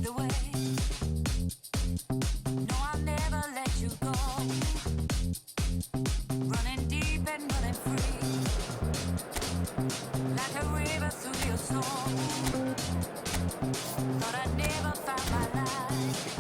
the way. No, I'll never let you go. Running deep and running free, like a river through your soul. Thought I'd never find my life,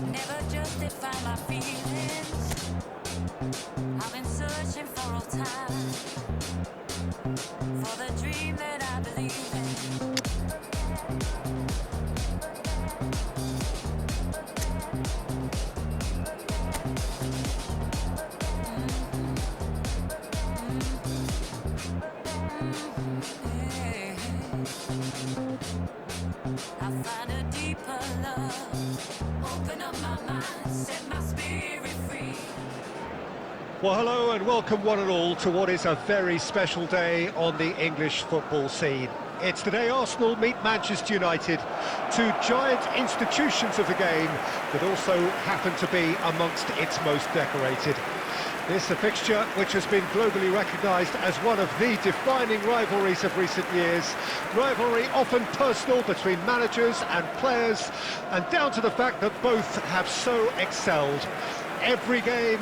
never justify my feelings. I've been searching for all time, for the dream that I believe in. I find a deeper love, open up my mind, set my spirit free. Well, hello and welcome one and all to what is a very special day on the English football scene. It's the day Arsenal meet Manchester United, two giant institutions of the game that also happen to be amongst its most decorated. This is a fixture which has been globally recognised as one of the defining rivalries of recent years. Rivalry often personal between managers and players, and down to the fact that both have so excelled. Every game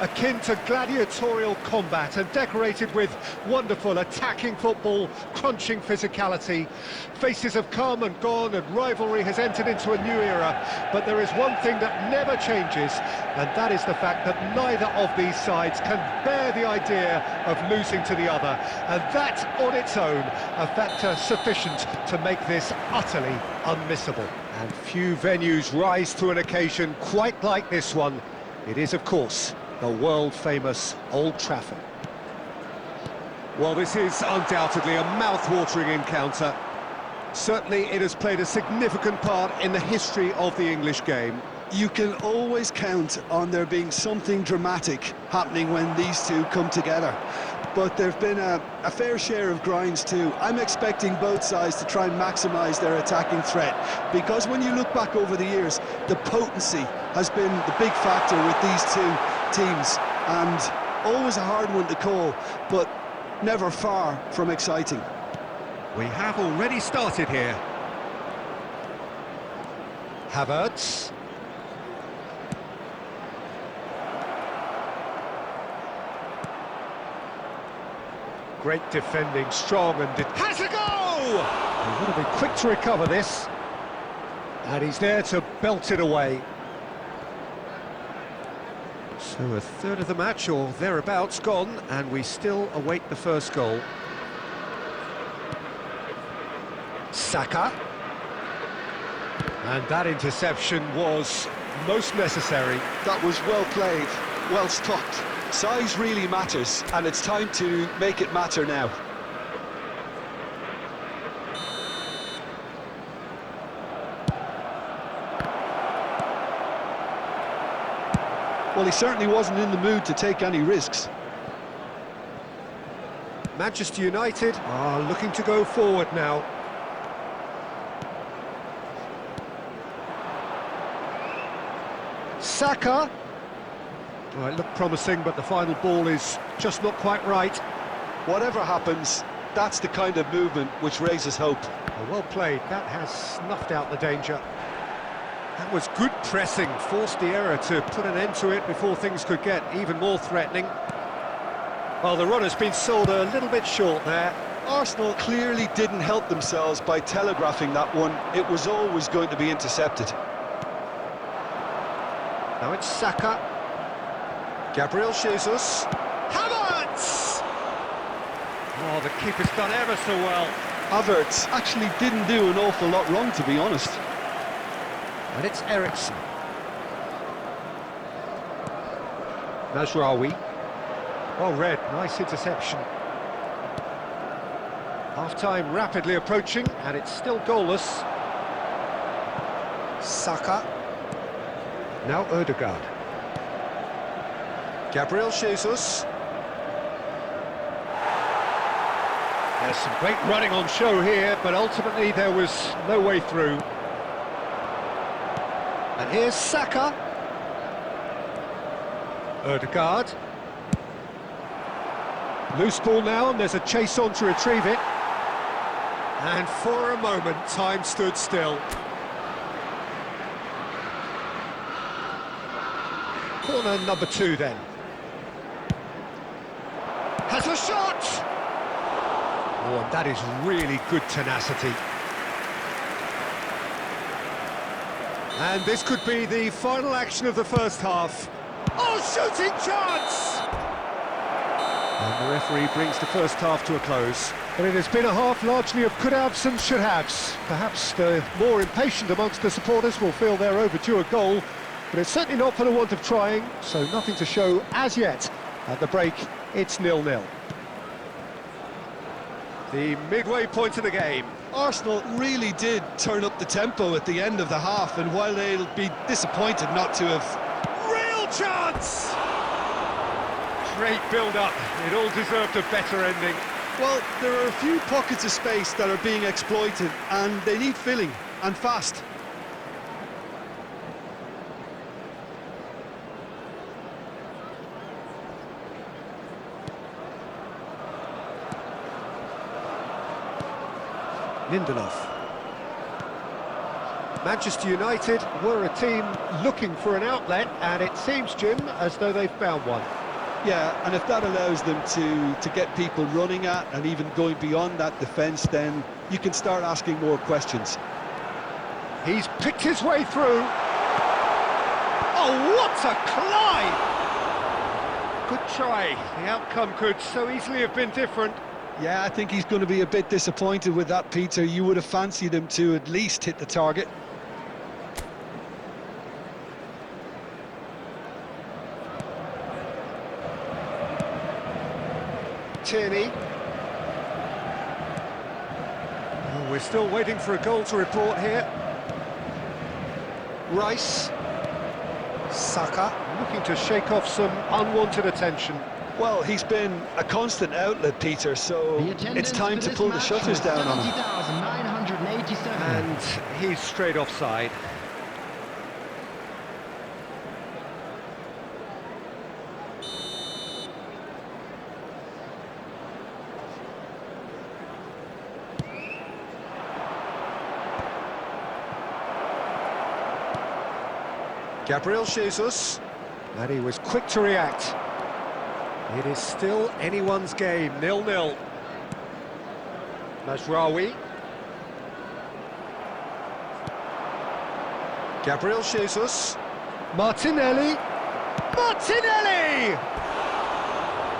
akin to gladiatorial combat and decorated with wonderful attacking football, crunching physicality. Faces have come and gone and rivalry has entered into a new era, but there is one thing that never changes, and that is the fact that neither of these sides can bear the idea of losing to the other, and that on its own a factor sufficient to make this utterly unmissable. And few venues rise to an occasion quite like this one. It is, of course, the world-famous Old Trafford. Well, this is undoubtedly a mouth-watering encounter. Certainly it has played a significant part in the history of the English game. You can always count on there being something dramatic happening when these two come together. But there have been a fair share of grinds too. I'm expecting both sides to try and maximise their attacking threat, because when you look back over the years, the potency has been the big factor with these two teams, and always a hard one to call, but never far from exciting. We have already started here. Havertz. Great defending, strong and... has a goal! He would have been quick to recover this. And he's there to belt it away. So a third of the match, or thereabouts, gone, and we still await the first goal. Saka. And that interception was most necessary. That was well played, well stopped. Size really matters, and it's time to make it matter now. Well, he certainly wasn't in the mood to take any risks. Manchester United are looking to go forward now. Saka. Oh, it looked promising, but the final ball is just not quite right. Whatever happens, that's the kind of movement which raises hope. Oh, well played. That has snuffed out the danger. That was good pressing, forced the error to put an end to it before things could get even more threatening. Well, the run has been sold a little bit short there. Arsenal clearly didn't help themselves by telegraphing that one. It was always going to be intercepted. Now it's Saka. Gabriel Jesus. Havertz! Oh, the keeper's done ever so well. Havertz actually didn't do an awful lot wrong, to be honest. And it's Eriksen. Mazraoui. Well read, nice interception. Half-time rapidly approaching, and it's still goalless. Saka. Now Ødegaard. Gabriel Jesus. There's some great running on show here, but ultimately there was no way through. And here's Saka. Ødegaard. Loose ball now, and there's a chase on to retrieve it. And for a moment, time stood still. Corner number 2 then. Has a shot! Oh, and that is really good tenacity. And this could be the final action of the first half. Oh, shooting chance! And the referee brings the first half to a close. But it has been a half largely of could-haves and should-haves. Perhaps the more impatient amongst the supporters will feel they're overdue a goal, but it's certainly not for the want of trying, so nothing to show as yet. At the break, it's 0-0. The midway point of the game. Arsenal really did turn up the tempo at the end of the half, and while they'll be disappointed not to have... Real chance! Great build-up. It all deserved a better ending. Well, there are a few pockets of space that are being exploited, and they need filling, and fast. Lindelof. Manchester United were a team looking for an outlet, and it seems, Jim, as though they've found one. Yeah, and if that allows them to get people running at and even going beyond that defence, then you can start asking more questions. He's picked his way through. Oh, what a climb! Good try. The outcome could so easily have been different. Yeah, I think he's going to be a bit disappointed with that, Peter. You would have fancied him to at least hit the target. Tierney. Oh, we're still waiting for a goal to report here. Rice. Saka looking to shake off some unwanted attention. Well, he's been a constant outlet, Peter, so it's time to pull the shutters down on him. And he's straight offside. Gabriel Jesus, and he was quick to react. It is still anyone's game, 0-0. Mazraoui. Gabriel Jesus. Martinelli. Martinelli!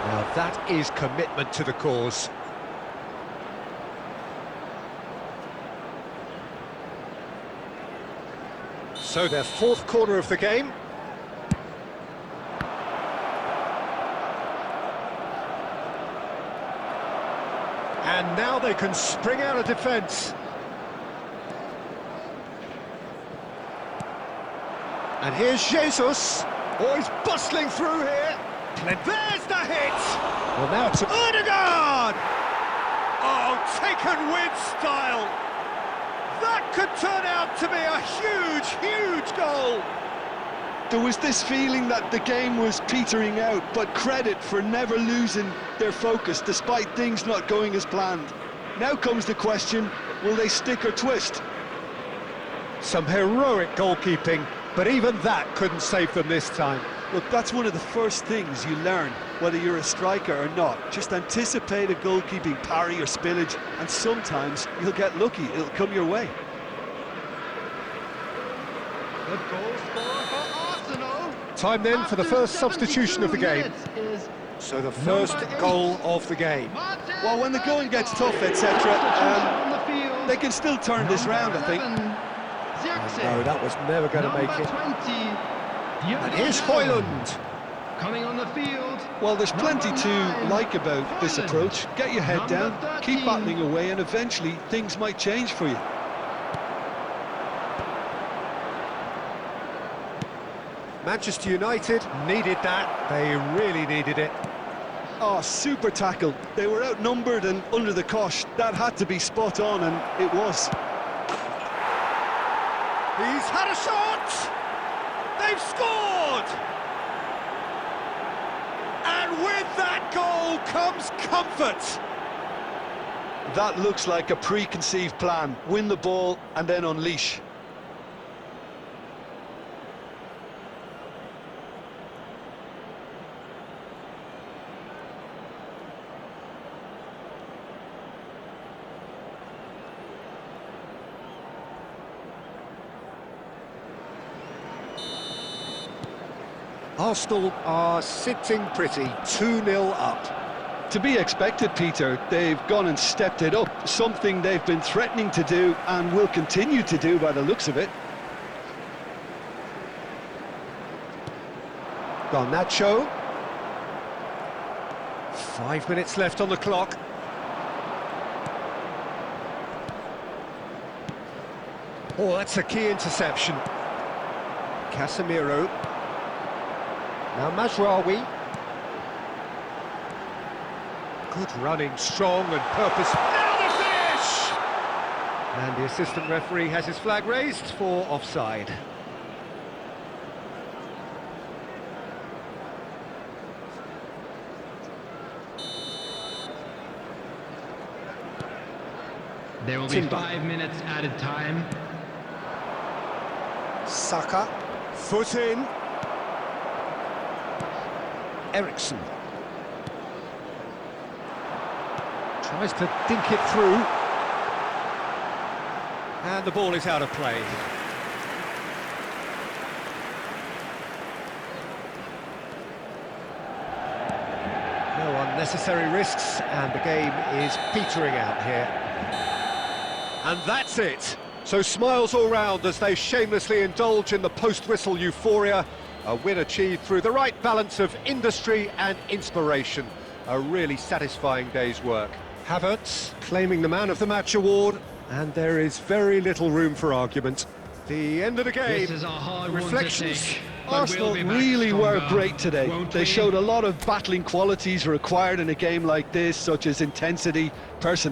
Now that is commitment to the cause. So their fourth corner of the game. And now they can spring out of defence. And here's Jesus. Oh, he's bustling through here. And there's the hit. Well, now to Odegaard. Oh, taken with style. That could turn out to be a huge, huge goal. There was this feeling that the game was petering out, but credit for never losing their focus despite things not going as planned. Now comes the question, will they stick or twist? Some heroic goalkeeping, but even that couldn't save them this time. Look, that's one of the first things you learn, whether you're a striker or not. Just anticipate a goalkeeping parry or spillage, and sometimes you'll get lucky, it'll come your way. The goal scorer for Arsenal. Time then for the first substitution of the game. So the first goal of the game. Well, when the going gets tough, etc., they can still turn this round, I think. No, that was never going to make it. And here's Højlund. Coming on the field. Well, there's plenty to like about this approach. Get your head down, keep battling away, and eventually things might change for you. Manchester United needed that. They really needed it. Oh, super tackle. They were outnumbered and under the cosh. That had to be spot on, and it was. He's had a shot! They've scored! And with that goal comes comfort. That looks like a preconceived plan. Win the ball and then unleash. Arsenal are sitting pretty, 2-0 up. To be expected, Peter. They've gone and stepped it up, something they've been threatening to do and will continue to do by the looks of it. Garnacho. 5 minutes left on the clock. Oh, that's a key interception. Casemiro. Now Mazraoui. Good running, strong and purpose. Now the finish! And the assistant referee has his flag raised for offside. There will be 5 minutes added time. Saka, foot in. Ericsson. Tries to dink it through. And the ball is out of play. No unnecessary risks, and the game is petering out here. And that's it. So smiles all round as they shamelessly indulge in the post-whistle euphoria. A win achieved through the right balance of industry and inspiration. A really satisfying day's work. Havertz claiming the Man of the Match award, and there is very little room for argument. The end of the game. This is a hard Reflections. one to take, but Arsenal we'll be back really were stronger, great today. won't They we? showed a lot of battling qualities required in a game like this, such as intensity, personality.